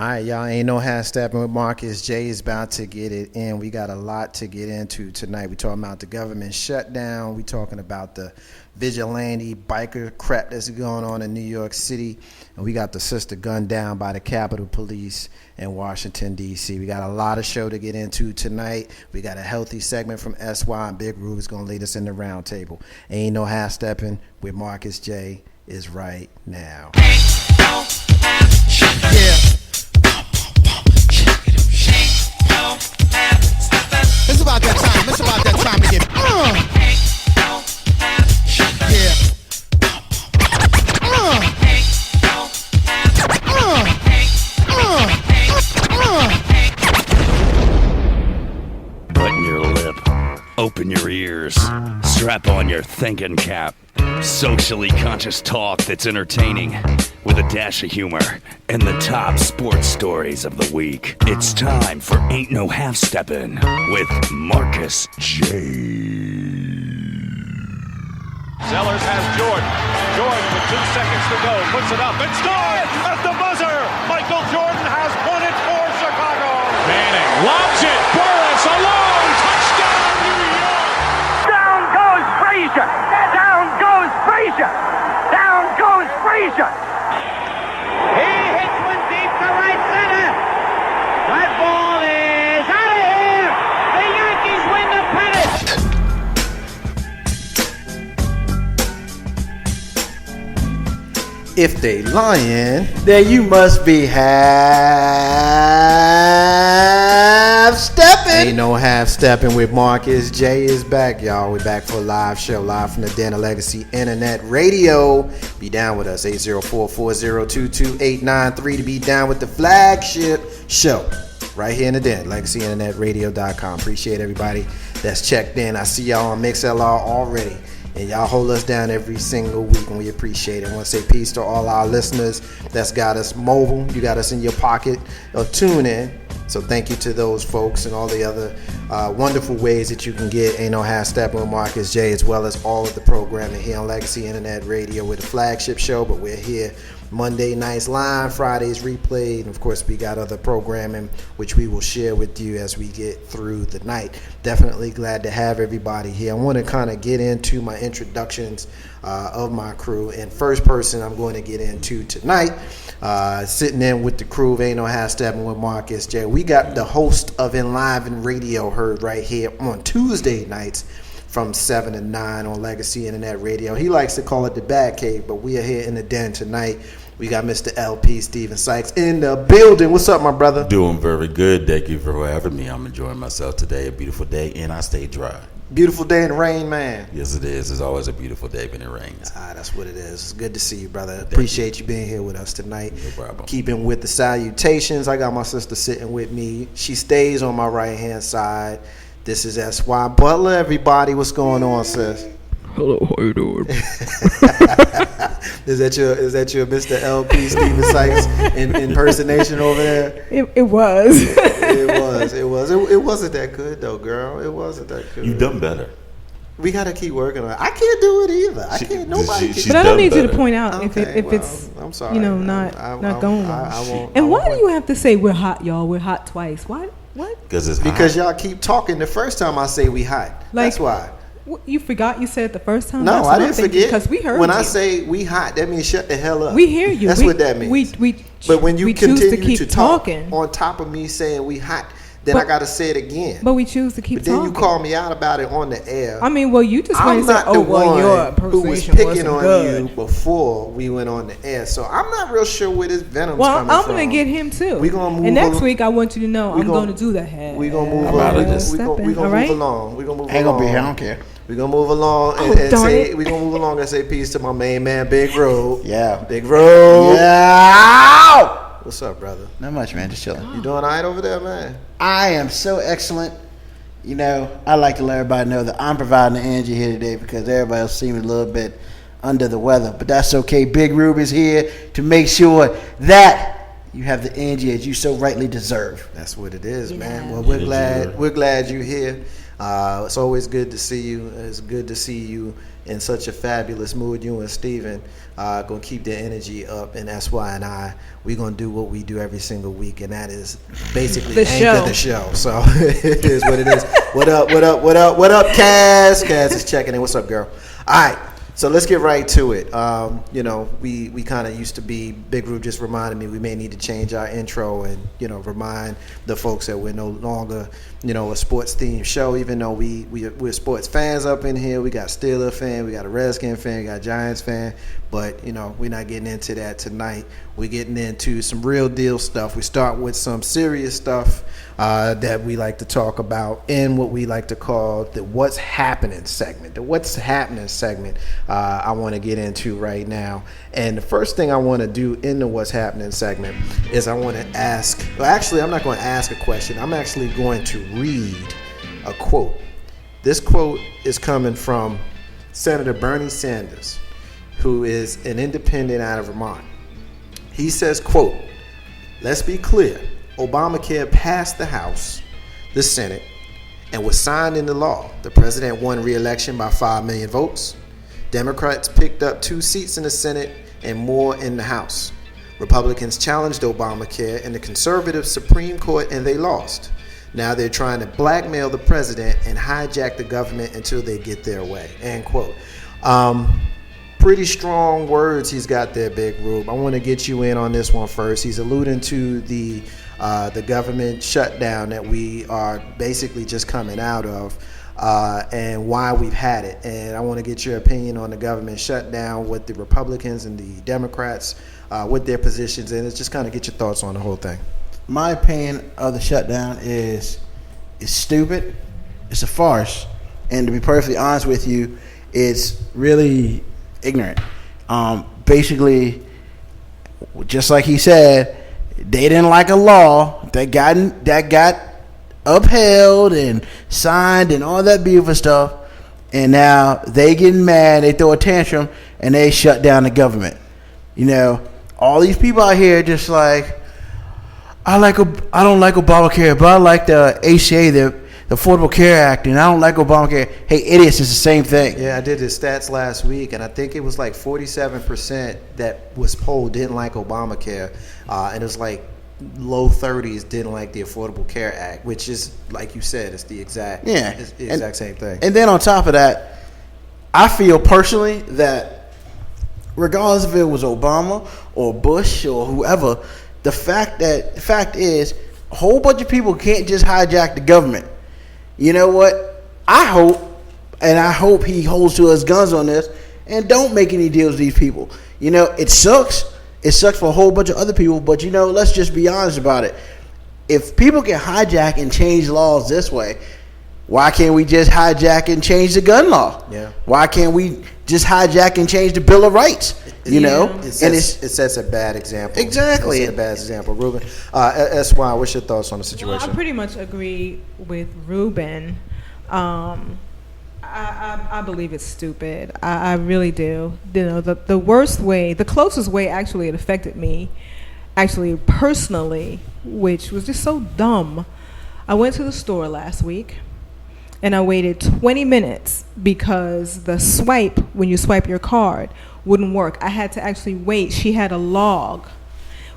All right, y'all, ain't no half stepping with Marcus. Jay is about to get it in. We got a lot to get into tonight. We talking about the government shutdown. We talking about the vigilante biker crap that's going on in New York City. And we got the sister gunned down by the Capitol Police in Washington, D.C. We got a lot of show to get into tonight. We got a healthy segment from SY, and Big Rube is going to lead us in the round table. Ain't no half stepping with Marcus J is right now. Yeah. It's about that time. It's about that time to get. Yeah. Button your lip. Open your ears. Strap on your thinking cap. Socially conscious talk that's entertaining with a dash of humor and the top sports stories of the week. It's time for Ain't No Half Steppin' with Marcus J. Sellers has Jordan. Jordan with 2 seconds to go. Puts it up and scores at the buzzer. Michael Jordan has won it for Chicago. Manning lobs it. Burris alone. Touchdown, New York. Down goes Frazier. Down goes Frazier. Down goes Frazier. He hits one deep to right center. That ball is out of here. The Yankees win the pennant. If they lying, then you must be half stepping. Ain't no half stepping with Marcus. J is back, y'all. We're back for a live show, live from the Den of Legacy Internet Radio. Be down with us, 804-402-2893 to be down with the flagship show right here in the Den, legacyinternetradio.com. Appreciate everybody that's checked in. I see y'all on MixLR already. And y'all hold us down every single week, and we appreciate it. I want to say peace to all our listeners that's got us mobile. You got us in your pocket of TuneIn. So thank you to those folks and all the other wonderful ways that you can get Ain't No Half Stepping with Marcus J, as well as all of the programming here on Legacy Internet Radio with the flagship show. But we're here Monday nights live, Fridays replayed, and of course we got other programming which we will share with you as we get through the night. Definitely glad to have everybody here. I want to kind of get into my introductions of my crew, and first person I'm going to get into tonight, sitting in with the crew of Ain't No Half Stepping with Marcus J. We got the host of Enliven Radio heard right here on Tuesday nights from 7 to 9 on Legacy Internet Radio. He likes to call it the Bad Cave, but we are here in the Den tonight. We got Mr. LP Steven Sykes in the building. What's up, my brother? Doing very good. Thank you for having me. I'm enjoying myself today. A beautiful day, and I stay dry. Beautiful day in the rain, man. Yes, it is. It's always a beautiful day when it rains. That's what it is. It's good to see you, brother. Appreciate you being here with us tonight. No problem. Keeping with the salutations, I got my sister sitting with me. She stays on my right-hand side. This is S.Y. Butler, everybody. What's going on, sis? Hello, how you doing? Is that your Mr. LP Steven Sykes impersonation over there? It was. It wasn't that good though, girl. It wasn't that good. You done better. We gotta keep working on it. I can't do it either. I can't. Nobody can. But I don't need you to point out Okay, if it's I'm sorry. not going well. I won't. And why do you have to say we're hot, y'all? We're hot twice. Why? What? Because y'all keep talking. The first time I say we hot. That's why. You forgot you said it the first time? No, I didn't forget. Because we heard when you. I say we hot, that means shut the hell up. We hear you. That's what that means. But when you continue to talk on top of me saying we hot, then I got to say it again. But we choose to keep talking. But then you call me out about it on the air. I mean, well, you just want to say, your impersonation who was picking on good. you before we went on the air. So I'm not real sure where this venom's coming from. Well, I'm going to get him too. We gonna move and next week, I want you to know I'm going to do that. We're going to move along. We're going to move along. We're going to move along. Ain't going to be here. I don't care. We're going to move along and say peace to my main man, Big Road. Yeah. Big Road. Yeah. What's up, brother? Not much, man. Just chilling. You doing all right over there, man? I am so excellent. You know, I like to let everybody know that I'm providing the energy here today because everybody else seems a little bit under the weather. But that's okay. Big Rube is here to make sure that you have the energy as you so rightly deserve. That's what it is, man. Well, we're glad you're here. It's always good to see you. It's good to see you in such a fabulous mood. You and Steven gonna keep the energy up, and that's why we're gonna do what we do every single week, and that is basically anchor the show. So it is what it is. What up, Kaz? Kaz is checking in. What's up, girl? All right. So let's get right to it. We kind of used to be, Big Rube just reminded me we may need to change our intro and, remind the folks that we're no longer, a sports themed show, even though we're sports fans up in here. We got Steeler fan, we got a Redskin fan, we got Giants fan, but, we're not getting into that tonight. We're getting into some real deal stuff. We start with some serious stuff that we like to talk about in what we like to call the What's Happening segment. The What's Happening segment I want to get into right now. And the first thing I want to do in the What's Happening segment is I want to ask, well, actually, I'm not going to ask a question. I'm actually going to read a quote. This quote is coming from Senator Bernie Sanders, who is an independent out of Vermont. He says, quote, "Let's be clear. Obamacare passed the House, the Senate, and was signed into law. The president won re-election by 5 million votes. Democrats picked up 2 seats in the Senate and more in the House. Republicans challenged Obamacare in the conservative Supreme Court and they lost. Now they're trying to blackmail the president and hijack the government until they get their way." End quote. Pretty strong words he's got there, Big Rube. I want to get you in on this one first. He's alluding to the government shutdown that we are basically just coming out of, and why we've had it. And I want to get your opinion on the government shutdown, what the Republicans and the Democrats, what their positions, and just kind of get your thoughts on the whole thing. My opinion of the shutdown is stupid. It's a farce. And to be perfectly honest with you, it's really ignorant. Basically, just like he said, they didn't like a law that got upheld and signed and all that beautiful stuff, and now they getting mad, they throw a tantrum, and they shut down the government. All these people out here just like, I don't like Obamacare, but I like the ACA, the Affordable Care Act, and I don't like Obamacare. Hey, idiots, it's the same thing. Yeah, I did the stats last week, and I think it was like 47% that was polled didn't like Obamacare, and it was like low 30s didn't like the Affordable Care Act, which is, like you said, it's the exact same thing. And then on top of that, I feel personally that regardless if it was Obama or Bush or whoever, the fact is a whole bunch of people can't just hijack the government. You know what? I hope he holds to his guns on this and don't make any deals with these people. It sucks. It sucks for a whole bunch of other people, but let's just be honest about it. If people can hijack and change laws this way, why can't we just hijack and change the gun law? Yeah. Why can't we just hijack and change the Bill of Rights? It sets a bad example. Exactly. It sets a bad example. Ruben, S.Y., what's your thoughts on the situation? Well, I pretty much agree with Ruben. I believe it's stupid. I really do. The worst way, the closest way actually it affected me, actually personally, which was just so dumb. I went to the store last week and I waited 20 minutes because the swipe, when you swipe your card, wouldn't work. I had to actually wait. She had a log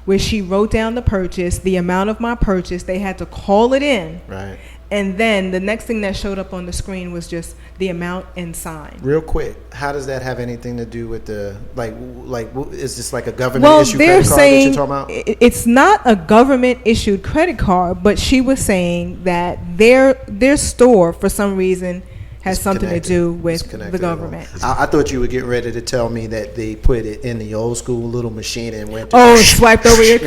where she wrote down the purchase, the amount of my purchase. They had to call it in. Right. And then the next thing that showed up on the screen was just the amount and sign. Real quick, how does that have anything to do with the, is this like a government issued credit card that you're talking about? It's not a government issued credit card, but she was saying that their store, for some reason, has something to do with the government. I thought you were getting ready to tell me that they put it in the old school little machine and went to swiped over your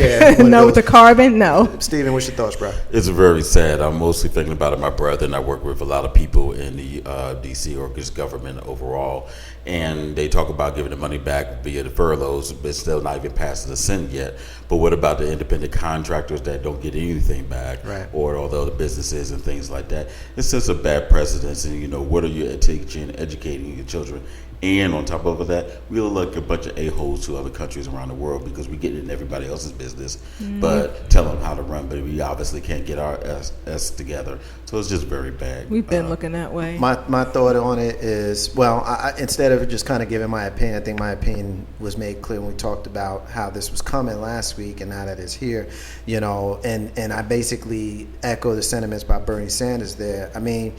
with the carbon. No. Steven, what's your thoughts, bro? It's very sad. I'm mostly thinking about it. My brother and I work with a lot of people in the D.C. or just government overall, and they talk about giving the money back via the furloughs, but still not even passing the Senate yet. But what about the independent contractors that don't get anything back, right? Or all the other businesses and things like that? It sets a bad precedence. And what are you teaching, educating your children And on top of that, we look like a bunch of a-holes to other countries around the world because we get in everybody else's business, but tell them how to run. But we obviously can't get our S together. So it's just very bad. We've been looking that way. My thought on it is, well, I instead of just kind of giving my opinion, I think my opinion was made clear when we talked about how this was coming last week and now that it's here, you know, and I basically echo the sentiments by Bernie Sanders there. I mean,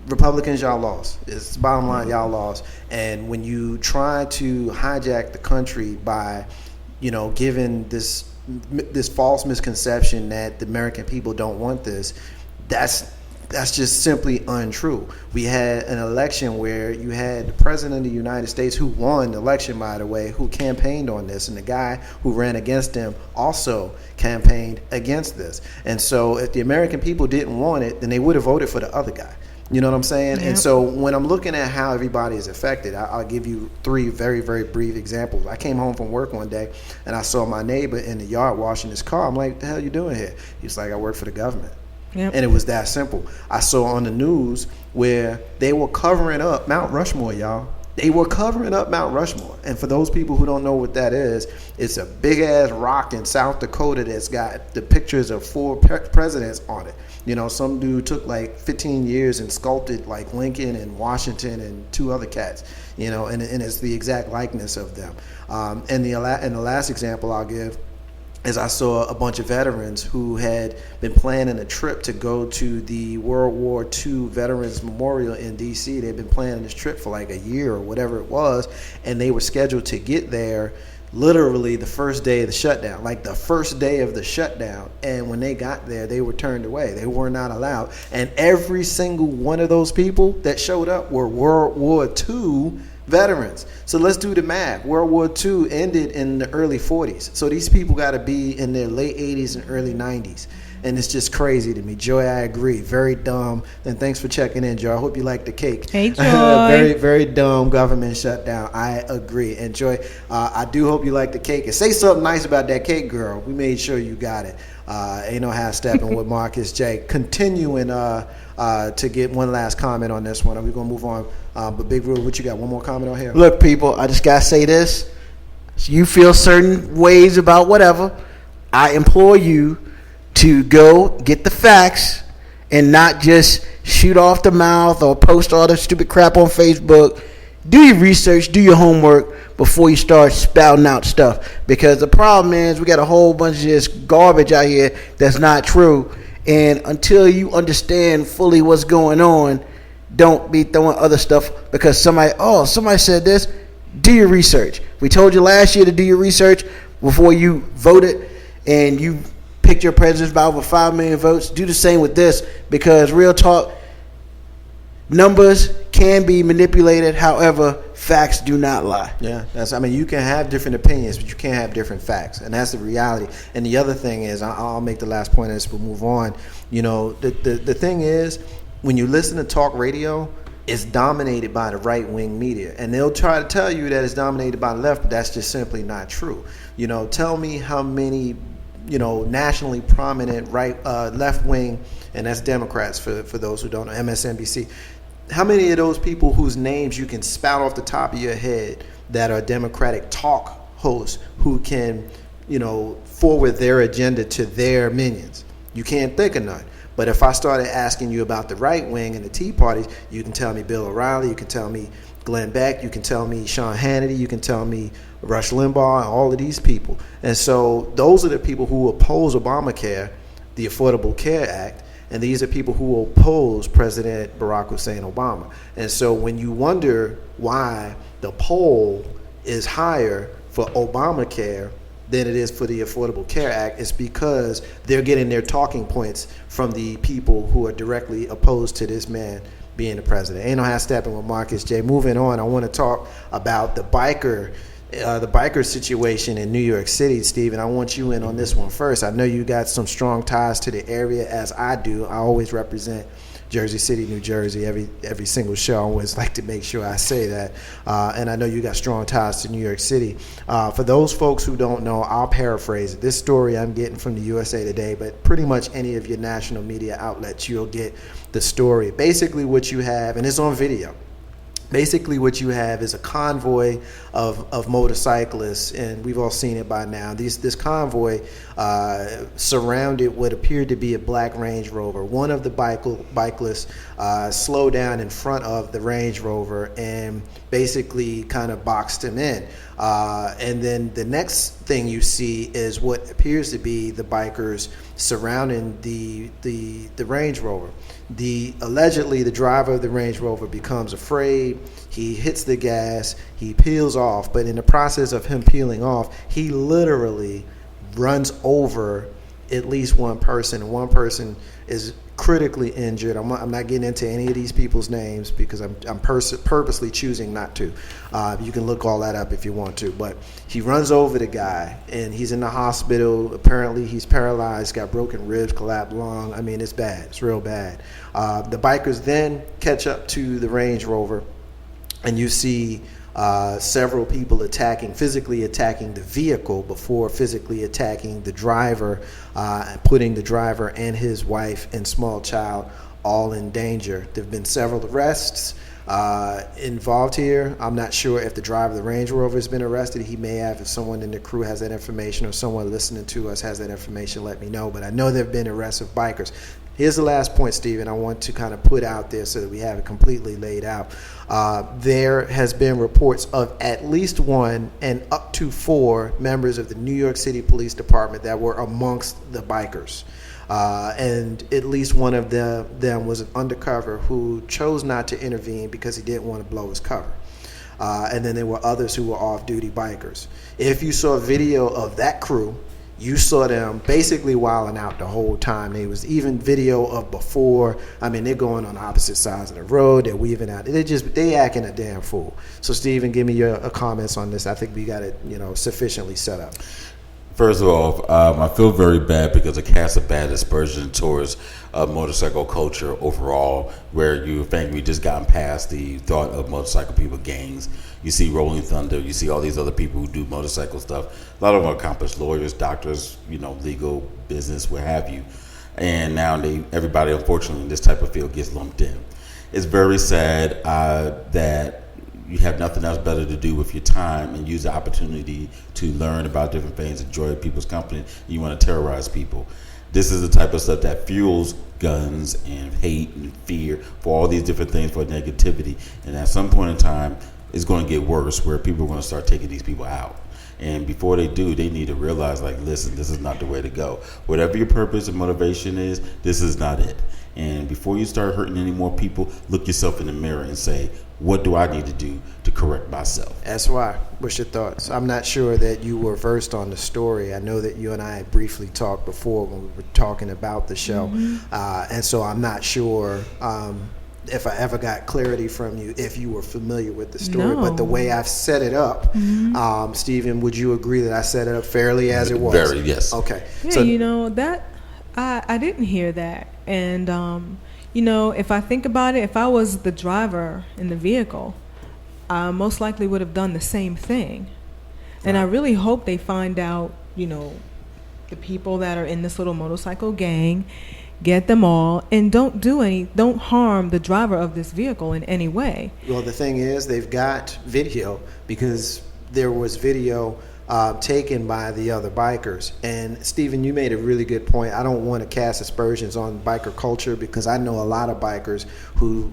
Republicans, y'all lost. It's the bottom line, y'all lost. And when you try to hijack the country by, you know, giving this false misconception that the American people don't want this, that's just simply untrue. We had an election where you had the president of the United States, who won the election, by the way, who campaigned on this, and the guy who ran against him also campaigned against this. And so if the American people didn't want it, then they would have voted for the other guy. You know what I'm saying? Yep. And so when I'm looking at how everybody is affected, I'll give you 3 very, very brief examples. I came home from work one day and I saw my neighbor in the yard washing his car. I'm like, what the hell you doing here? He's like, I work for the government. Yep. And it was that simple. I saw on the news where they were covering up Mount Rushmore, y'all. They were covering up Mount Rushmore. And for those people who don't know what that is, it's a big-ass rock in South Dakota that's got the pictures of 4 presidents on it. You know, some dude took like 15 years and sculpted like Lincoln and Washington and 2 other cats, you know, and it's the exact likeness of them. And the last example I'll give is I saw a bunch of veterans who had been planning a trip to go to the World War II Veterans Memorial in D.C. They'd been planning this trip for like a year or whatever it was, and they were scheduled to get there literally the first day of the shutdown, like the first day of the shutdown. And when they got there, they were turned away. They were not allowed. And every single one of those people that showed up were World War II veterans. So let's do the math. World War II ended in the early 40s. So these people got to be in their late 80s and early 90s. And it's just crazy to me. Joy, I agree. Very dumb. And thanks for checking in, Joy. I hope you like the cake. Hey, Joy. Very, very dumb government shutdown. I agree. And Joy, I do hope you like the cake. And say something nice about that cake, girl. We made sure you got it. Ain't no half stepping with Marcus J. Continuing to get one last comment on this one. Are we going to move on? But Big Rule, what you got? One more comment on here? Look, people, I just got to say this. You feel certain ways about whatever. I implore you to go get the facts and not just shoot off the mouth or post all the stupid crap on Facebook. Do your research, do your homework before you start spouting out stuff. Because the problem is we got a whole bunch of this garbage out here that's not true. And until you understand fully what's going on, don't be throwing other stuff because somebody said this. Do your research. We told you last year to do your research before you voted and you picked your president by over 5 million votes. Do the same with this because real talk, numbers can be manipulated. However, facts do not lie. Yeah, you can have different opinions, but you can't have different facts, and that's the reality. And the other thing is, I'll make the last point as we'll move on. You know, the thing is, when you listen to talk radio, it's dominated by the right-wing media, and they'll try to tell you that it's dominated by the left, but that's just simply not true. You know, tell me how many, you know, nationally prominent left-wing, and that's Democrats for those who don't know, MSNBC. How many of those people whose names you can spout off the top of your head that are Democratic talk hosts who can, you know, forward their agenda to their minions? You can't think of none. But if I started asking you about the right wing and the Tea Party, you can tell me Bill O'Reilly, you can tell me Glenn Beck, you can tell me Sean Hannity, you can tell me Rush Limbaugh, and all of these people. And so those are the people who oppose Obamacare, the Affordable Care Act, and these are people who oppose President Barack Hussein Obama. And so when you wonder why the poll is higher for Obamacare than it is for the Affordable Care Act, it's because they're getting their talking points from the people who are directly opposed to this man being the president. Ain't no half stepping with Marcus J. Moving on, I want to talk about the biker situation in New York City. Steven, I want you in on this one first. I know you got some strong ties to the area, as I do. I always represent Jersey City, New Jersey, every single show. I always like to make sure I say that. And I know you got strong ties to New York City. For those folks who don't know, I'll paraphrase it. This story I'm getting from the USA Today, but pretty much any of your national media outlets, you'll get the story. Basically what you have, and it's on video, Basically, what you have is a convoy of motorcyclists, and we've all seen it by now. This convoy surrounded what appeared to be a black Range Rover. One of the bikelists slowed down in front of the Range Rover and basically kind of boxed him in. And then the next thing you see is what appears to be the bikers surrounding the Range Rover. Allegedly, the driver of the Range Rover becomes afraid. He hits the gas. He peels off. But in the process of him peeling off, he literally runs over at least one person. One person is critically injured. I'm not getting into any of these people's names because I'm purposely choosing not to. You can look all that up if you want to. But he runs over the guy, and he's in the hospital. Apparently, he's paralyzed, got broken ribs, collapsed lung. I mean, it's bad. It's real bad. The bikers then catch up to the Range Rover, and you see several people physically attacking the vehicle before physically attacking the driver, putting the driver and his wife and small child all in danger. There have been several arrests involved here. I'm not sure if the driver of the Range Rover has been arrested. He may have. If someone in the crew has that information or someone listening to us has that information, let me know. But I know there have been arrests of bikers. Here's the last point, Steven, I want to kind of put out there so that we have it completely laid out. There has been reports of at least one and up to 4 members of the New York City Police Department that were amongst the bikers. And at least one of them was an undercover who chose not to intervene because he didn't want to blow his cover. And then there were others who were off-duty bikers. If you saw a video of that crew, you saw them basically wilding out the whole time. There was even video of before. I mean, they're going on opposite sides of the road. They're weaving out. They acting a damn fool. So, Steven, give me your comments on this. I think we got it, sufficiently set up. First of all, I feel very bad because it casts a bad aspersion towards motorcycle culture overall, where you think we just gotten past the thought of motorcycle people gangs. You see Rolling Thunder, you see all these other people who do motorcycle stuff. A lot of them are accomplished lawyers, doctors, legal, business, what have you. And now everybody, unfortunately, in this type of field gets lumped in. It's very sad that you have nothing else better to do with your time and use the opportunity to learn about different things, enjoy people's company. You want to terrorize people. This is the type of stuff that fuels guns and hate and fear for all these different things, for negativity. And at some point in time, it's going to get worse where people are going to start taking these people out. And before they do, they need to realize, listen, this is not the way to go. Whatever your purpose and motivation is, this is not it. And before you start hurting any more people, look yourself in the mirror and say, what do I need to do to correct myself? That's why. What's your thoughts? I'm not sure that you were versed on the story. I know that you and I had briefly talked before when we were talking about the show. And so I'm not sure if I ever got clarity from you if you were familiar with the story. No. But the way I've set it up, Steven, would you agree that I set it up fairly as it was? Very, yes. Okay. Yeah, So, that I didn't hear that. And, if I think about it, if I was the driver in the vehicle, I most likely would have done the same thing. And I really hope they find out, the people that are in this little motorcycle gang, get them all, and don't harm the driver of this vehicle in any way. Well, the thing is, they've got video because there was video taken by the other bikers. And Steven, you made a really good point. I don't want to cast aspersions on biker culture because I know a lot of bikers who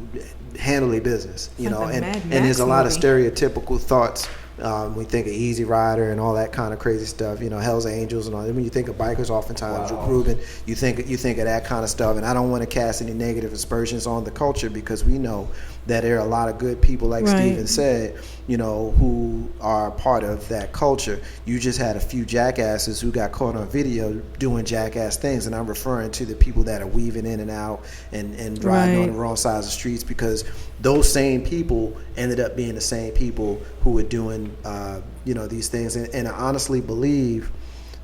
handle their business, and there's a lot of stereotypical thoughts. We think of Easy Rider and all that kind of crazy stuff, Hell's Angels and all that. When you think of bikers, oftentimes Drew Rubin, you think of that kind of stuff. And I don't want to cast any negative aspersions on the culture because we know that there are a lot of good people, like Steven said, who are part of that culture. You just had a few jackasses who got caught on video doing jackass things, and I'm referring to the people that are weaving in and out and driving on the wrong sides of streets, because those same people ended up being the same people who were doing these things. And I honestly believe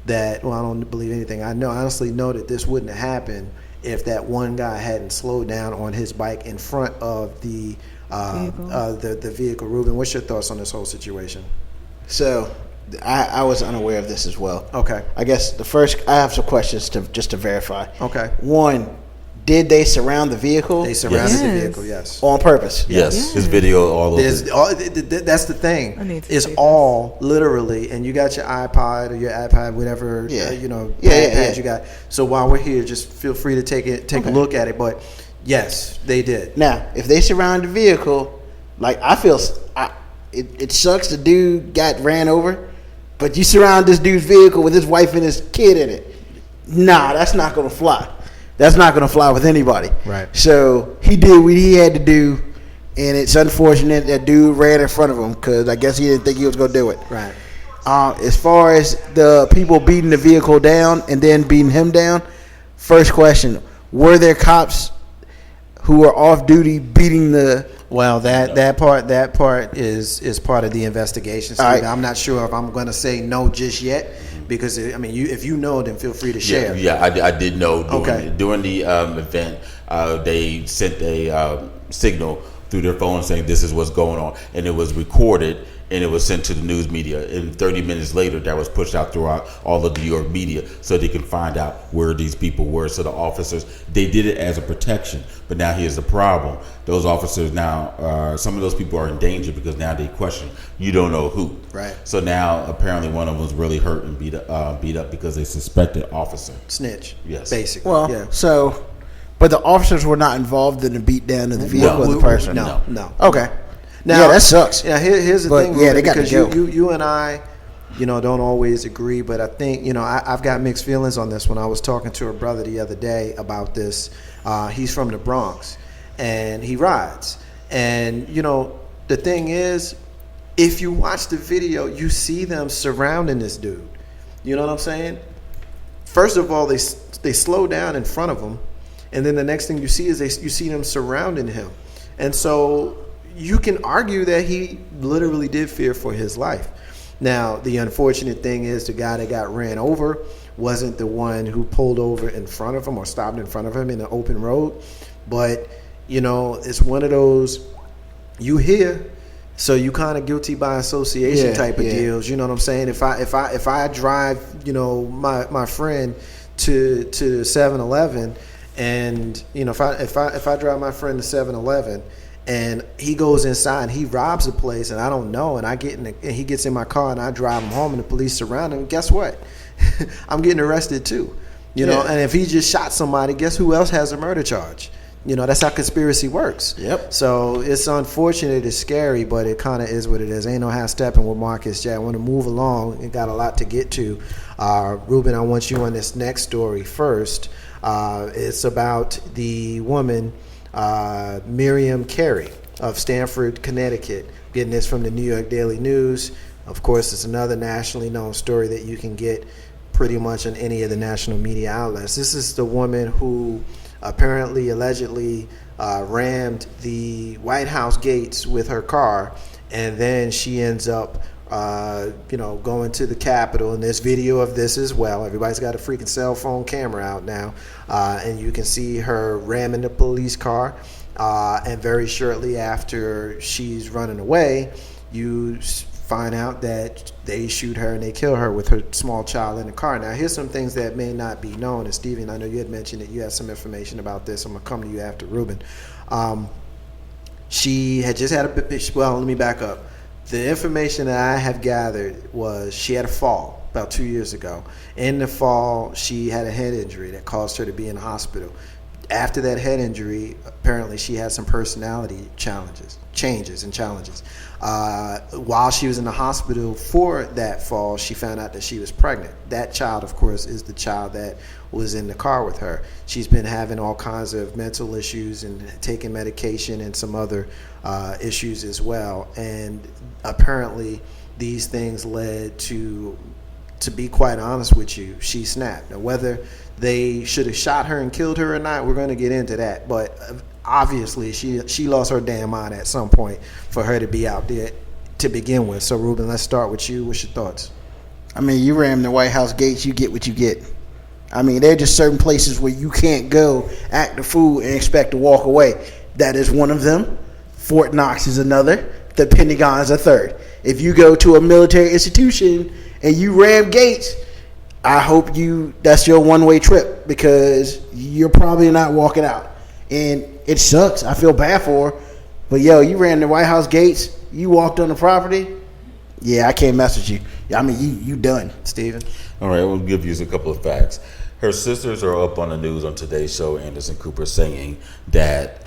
that, I don't believe anything. I honestly know that this wouldn't have happened if that one guy hadn't slowed down on his bike in front of the vehicle. Ruben, what's your thoughts on this whole situation? So, I was unaware of this as well. Okay. I guess I have some questions to verify. Okay. One, Did they surround the vehicle? They surrounded the Yes. vehicle, yes. On purpose. Yes, his video all over. That's the I thing. need to It's see this. all literally, and you got your iPod or your iPad, whatever, Yeah. pad you got. So while we're here, just feel free to take a look at it. But yes, they did. Now, if they surround the vehicle, like I feel, it sucks the dude got ran over, but you surround this dude's vehicle with his wife and his kid in it. Nah, that's not gonna fly. That's not gonna fly with anybody. Right. So he did what he had to do, and it's unfortunate that dude ran in front of him because I guess he didn't think he was gonna do it. Right. As far as the people beating the vehicle down and then beating him down, first question: were there cops who were off duty beating the? Well, that part is part of the investigation. All right. I'm not sure if I'm going to say no just yet, because if you know, then feel free to share. Yeah, I did know during the Okay. event, they sent a signal through their phone saying this is what's going on, and it was recorded and it was sent to the news media. And 30 minutes later, that was pushed out throughout all of the New York media so they can find out where these people were. So the officers, they did it as a protection. But now here's the problem. Those officers now, some of those people are in danger because now they question, you don't know who. Right. So now apparently one of them was really hurt and beat up because they suspected officer. Snitch. Yes. Basically. Well, yeah. so, but the officers were not involved in the beatdown of the vehicle of the person. No. Okay. Now, yeah, that sucks. Yeah, here's the But, thing. yeah, Ruben, they gotta because go. you and I, don't always agree, but I think I've got mixed feelings on this. When I was talking to a brother the other day about this, he's from the Bronx, and he rides, and the thing is, if you watch the video, you see them surrounding this dude. You know what I'm saying? First of all, they slow down in front of him, and then the next thing you see is you see them surrounding him, and so you can argue that he literally did fear for his life. Now, the unfortunate thing is the guy that got ran over wasn't the one who pulled over in front of him or stopped in front of him in an open road. But, it's one of those, you hear, so you kind of guilty by association type of deals. You know what I'm saying? If I drive, my friend to 7-Eleven, and if I drive my friend to 7-Eleven, and he goes inside and he robs the place, and I don't know, and and he gets in my car and I drive him home and the police surround him, guess what? I'm getting arrested too. You know, and if he just shot somebody, guess who else has a murder charge? That's how conspiracy works. Yep. So it's unfortunate, it's scary, but it kind of is what it is. Ain't no half stepping with Marcus J. I want to move along. It got a lot to get to. Ruben, I want you on this next story first. It's about the woman, Miriam Carey of Stamford, Connecticut. Getting this from the New York Daily News. Of course, it's another nationally known story that you can get pretty much on any of the national media outlets. This is the woman who allegedly rammed the White House gates with her car, and then she ends up going to the Capitol. And there's video of this as well. Everybody's got a freaking cell phone camera out now, and you can see her ramming the police car, and very shortly after she's running away, you find out that they shoot her and they kill her with her small child in the car. Now, here's some things that may not be known. And Steven, I know you had mentioned that you had some information about this. I'm going to come to you after Ruben. She had just had let me back up. The information that I have gathered was she had a fall about 2 years ago. In the fall, she had a head injury that caused her to be in the hospital. After that head injury, apparently she had some personality changes. While she was in the hospital for that fall, she found out that she was pregnant. That child, of course, is the child that was in the car with her. She's been having all kinds of mental issues and taking medication and some other issues as well. And apparently these things led to be quite honest with you, she snapped. Now, whether they should have shot her and killed her or not, we're going to get into that. But obviously, she lost her damn mind at some point for her to be out there to begin with. So, Ruben, let's start with you. What's your thoughts? I mean, you ram the White House gates, you get what you get. I mean, there are just certain places where you can't go, act a fool, and expect to walk away. That is one of them. Fort Knox is another. The Pentagon is a third. If you go to a military institution and you ram gates, I hope that's your one-way trip, because you're probably not walking out. And it sucks. I feel bad for her. But, yo, you ran the White House gates. You walked on the property. Yeah, I can't mess with you. I mean, you done, Steven. All right, we'll give you a couple of facts. Her sisters are up on the news on today's show, Anderson Cooper, saying that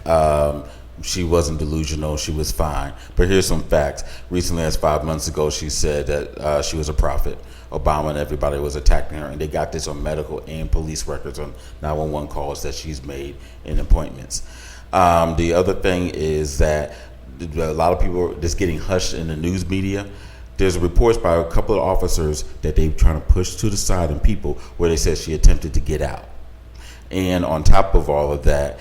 she wasn't delusional, she was fine. But here's some facts. Recently, as 5 months ago, she said that she was a prophet. Obama and everybody was attacking her, and they got this on medical and police records on 911 calls that she's made in appointments. The other thing is that a lot of people are just getting hushed in the news media. There's reports by a couple of officers that they're trying to push to the side and people where they said she attempted to get out. And on top of all of that,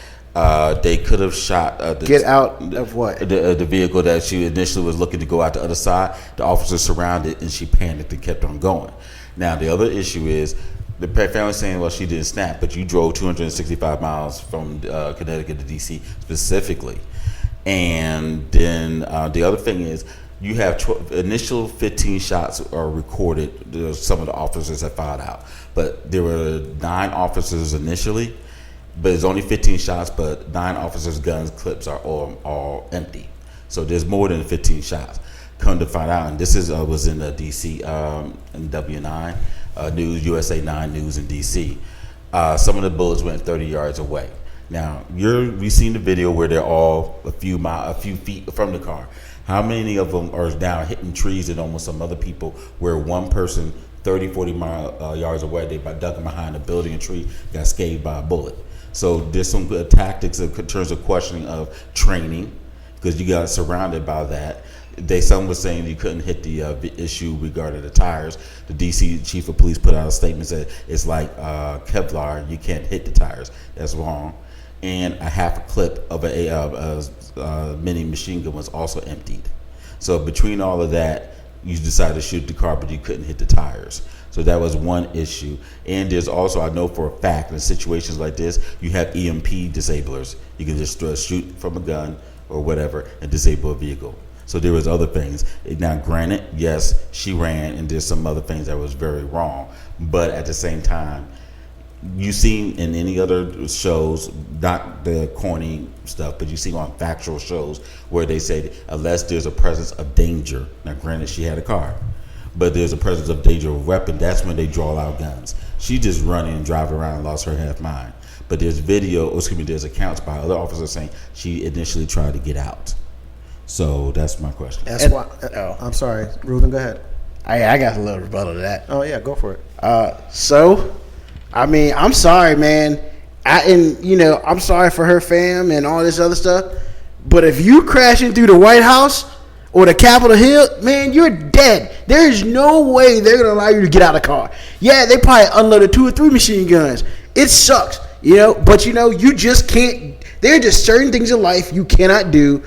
they could have shot get out of what? The vehicle that she initially was looking to go out the other side. The officers surrounded, and she panicked and kept on going. Now, the other issue is the family saying, well, she didn't snap, but you drove 265 miles from Connecticut to D.C. specifically. And then the other thing is you have initial 15 shots are recorded. Some of the officers have filed out. But there were 9 officers initially. But it's only 15 shots, but 9 officers' guns clips are all empty. So there's more than 15 shots. Come to find out, and this was in the DC in W9 News, USA 9 News in DC. Some of the bullets went 30 yards away. Now we've seen the video where they're all a few feet from the car. How many of them are now hitting trees and almost some other people? Where one person 30, 40 yards away, they dug behind a building, a tree, got scathed by a bullet. So there's some good tactics in terms of questioning of training, because you got surrounded by that. Some were saying you couldn't hit the issue regarding the tires. The D.C. chief of police put out a statement that it's like Kevlar, you can't hit the tires. That's wrong. And a half a clip of a mini machine gun was also emptied. So between all of that, you decided to shoot the car, but you couldn't hit the tires. So that was one issue. And there's also, I know for a fact, in situations like this, you have EMP disablers. You can just shoot from a gun or whatever and disable a vehicle. So there was other things. Now, granted, yes, she ran, and there's some other things that was very wrong. But at the same time, you seen in any other shows, not the corny stuff, but you see on factual shows where they say unless there's a presence of danger. Now, granted, she had a car, but there's a presence of danger of a weapon. That's when they draw out guns. She just running and driving around and lost her half mind. But there's there's accounts by other officers saying she initially tried to get out. So that's my question. That's why. I'm sorry, Ruben. Go ahead. I got a little rebuttal to that. Oh yeah, go for it. I'm sorry, man. I'm sorry for her fam and all this other stuff. But if you crashing through the White House or the Capitol Hill, man, you're dead. There is no way they're gonna allow you to get out of the car. Yeah, they probably unloaded 2 or 3 machine guns. It sucks, but you just can't. There are just certain things in life you cannot do.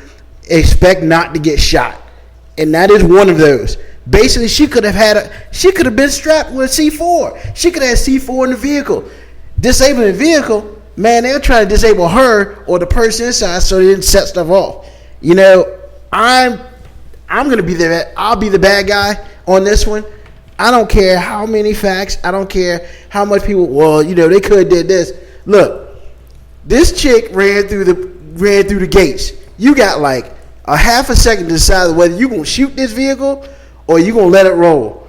Expect not to get shot, and that is one of those. Basically, she could have been strapped with C4. She could have had C4 in the vehicle. Disabling the vehicle, man, they're trying to disable her or the person inside so they didn't set stuff off. I'm gonna be there. I'll be the bad guy on this one. I don't care how many facts. I don't care how much people. Well, they could have did this. Look, this chick ran through the gates. You got like a half a second to decide whether you're gonna shoot this vehicle or you gonna let it roll.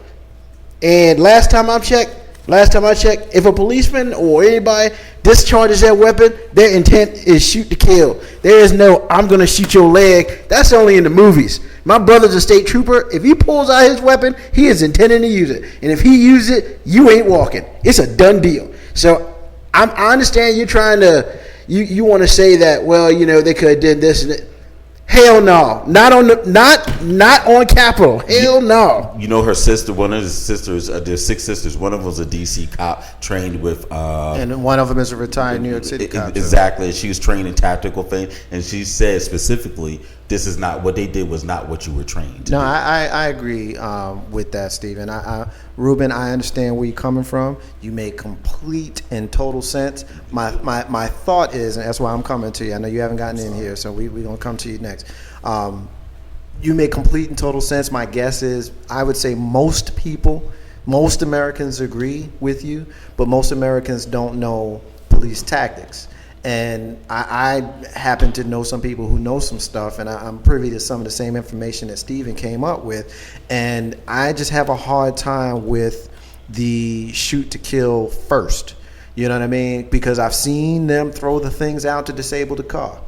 And last time I checked, if a policeman or anybody discharges their weapon, their intent is shoot to kill. There is no, I'm going to shoot your leg. That's only in the movies. My brother's a state trooper. If he pulls out his weapon, he is intending to use it. And if he uses it, you ain't walking. It's a done deal. So I understand you're trying to, you want to say that, well, they could have did this and that. Hell no, not on Capitol. Hell no. Her sister, one of the sisters, there's 6 sisters. One of them was a DC cop trained with, and one of them is a retired New York City cop. Exactly, she was trained in tactical things, and she said specifically, this is not what they did. Was not what you were trained to do. I agree with that, Stephen. Ruben, I understand where you're coming from. You make complete and total sense. My thought is, and that's why I'm coming to you. I know you haven't gotten in here, so we're gonna come to you next. You make complete and total sense. My guess is, I would say most people most Americans agree with you, but most Americans don't know police tactics. And I happen to know some people who know some stuff, and I'm privy to some of the same information that Steven came up with. And I just have a hard time with the shoot to kill first. You know what I mean? Because I've seen them throw the things out to disable the car.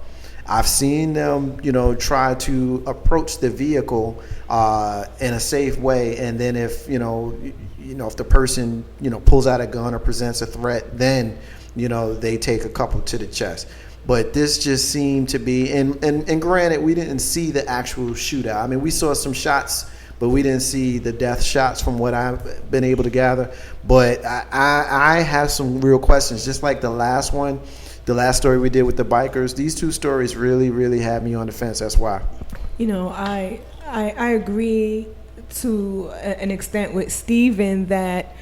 I've seen them, try to approach the vehicle in a safe way, and then if if the person pulls out a gun or presents a threat, then they take a couple to the chest. But this just seemed to be, and granted, we didn't see the actual shootout. I mean, we saw some shots, but we didn't see the death shots from what I've been able to gather. But I have some real questions, just like the last story we did with the bikers. These two stories really, really had me on the fence. That's why. I agree to an extent with Steven that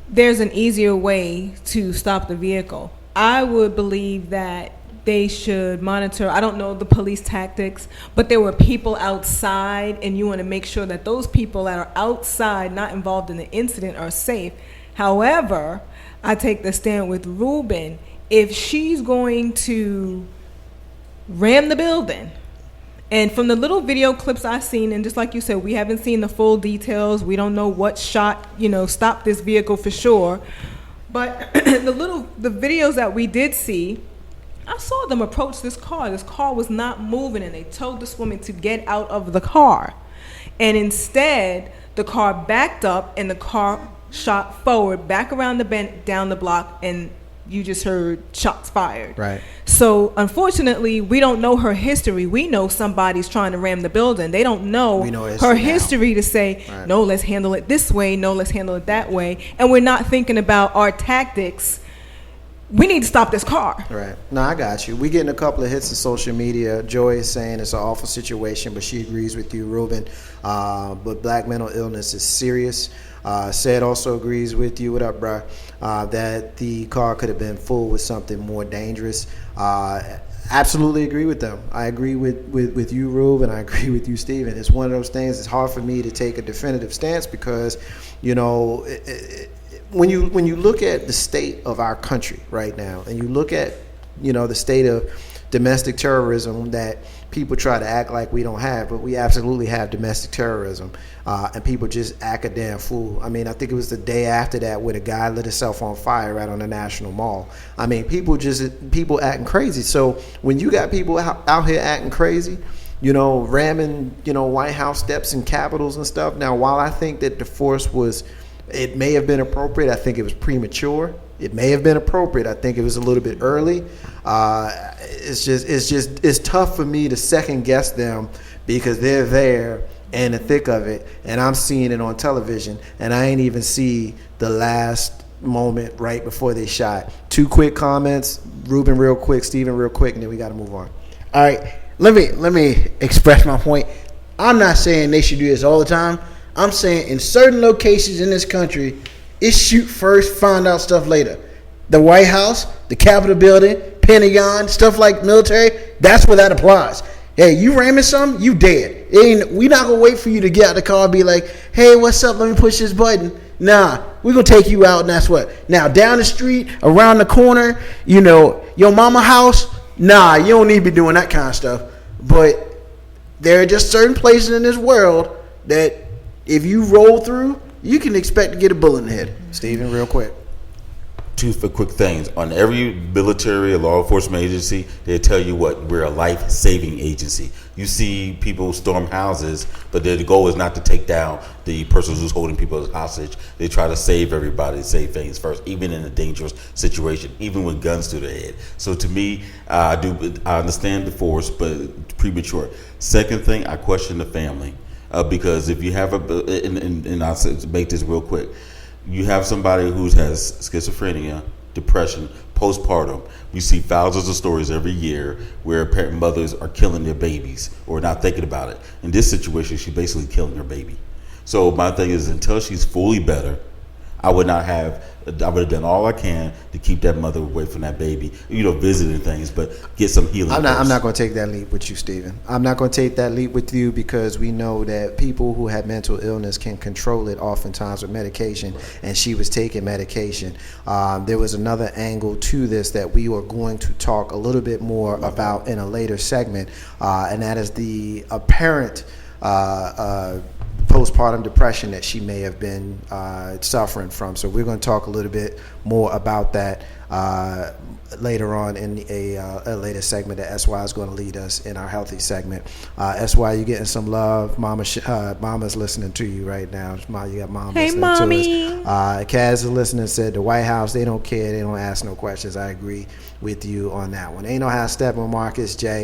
there's an easier way to stop the vehicle. I would believe that they should monitor, I don't know the police tactics, but there were people outside, and you want to make sure that those people that are outside, not involved in the incident, are safe. However, I take the stand with Ruben. If she's going to ram the building, and from the little video clips I've seen, and just like you said, we haven't seen the full details. We don't know what shot, stopped this vehicle for sure. But the videos that we did see, I saw them approach this car. This car was not moving, and they told this woman to get out of the car. And instead, the car backed up, and the car shot forward, back around the bend, down the block, and you just heard shots fired. Right. So unfortunately, we don't know her history. We know somebody's trying to ram the building. They don't know her history to say, right, no, let's handle it this way. No, let's handle it that way. And we're not thinking about our tactics. We need to stop this car. Right. No, I got you. We're getting a couple of hits in social media. Joy is saying it's an awful situation, but she agrees with you, Ruben. But black mental illness is serious. Said also agrees with you. What up, bro? That the car could have been full with something more dangerous. Absolutely agree with them. I agree with you, Rube, and I agree with you, Steven. It's one of those things. It's hard for me to take a definitive stance because, when you look at the state of our country right now, and you look at the state of domestic terrorism that people try to act like we don't have, but we absolutely have domestic terrorism, and people just act a damn fool. I mean, I think it was the day after that where the guy lit himself on fire right on the National Mall. I mean, people acting crazy. So when you got people out here acting crazy, ramming, White House steps and Capitals and stuff. Now, while I think that the force it may have been appropriate, I think it was premature. It may have been appropriate. I think it was a little bit early. It's tough for me to second guess them because they're there in the thick of it, and I'm seeing it on television, and I ain't even see the last moment right before they shot. 2 quick comments, Ruben real quick, Steven real quick, and then we got to move on. All right, let me express my point. I'm not saying they should do this all the time. I'm saying in certain locations in this country, it's shoot first, find out stuff later. The White House, the Capitol building, Pentagon, stuff like military, that's where that applies. Hey, you ramming something, you dead. We not going to wait for you to get out of the car and be like, hey, what's up, let me push this button. Nah, we're going to take you out, and that's what. Now, down the street, around the corner, your mama house, nah, you don't need to be doing that kind of stuff. But there are just certain places in this world that if you roll through, you can expect to get a bullet in the head. Steven, real quick. 2 quick things. On every military or law enforcement agency, they tell you we're a life-saving agency. You see people storm houses, but the goal is not to take down the person who's holding people as hostage. They try to save everybody, save things first, even in a dangerous situation, even with guns to their head. So to me, I understand the force, but premature. Second thing, I question the family. Because if you have and I'll make this real quick, you have somebody who has schizophrenia, depression, postpartum. We see thousands of stories every year where parent mothers are killing their babies or not thinking about it. In this situation, she's basically killing her baby. So my thing is, until she's fully better, I would have done all I can to keep that mother away from that baby, visiting things, but get some healing. I'm not going to take that leap with you, Stephen. I'm not going to take that leap with you because we know that people who have mental illness can control it oftentimes with medication, and she was taking medication. There was another angle to this that we are going to talk a little bit more about in a later segment, and that is the apparent postpartum depression that she may have been suffering from. So we're going to talk a little bit more about that later on in a later segment that SY is going to lead us in our healthy segment. SY, you getting some love. Mama's listening to you right now. You got Mom listening to us. Kaz is listening, said the White House, they don't care. They don't ask no questions. I agree with you on that one. Ain't no how Steppin, Marcus, Jay.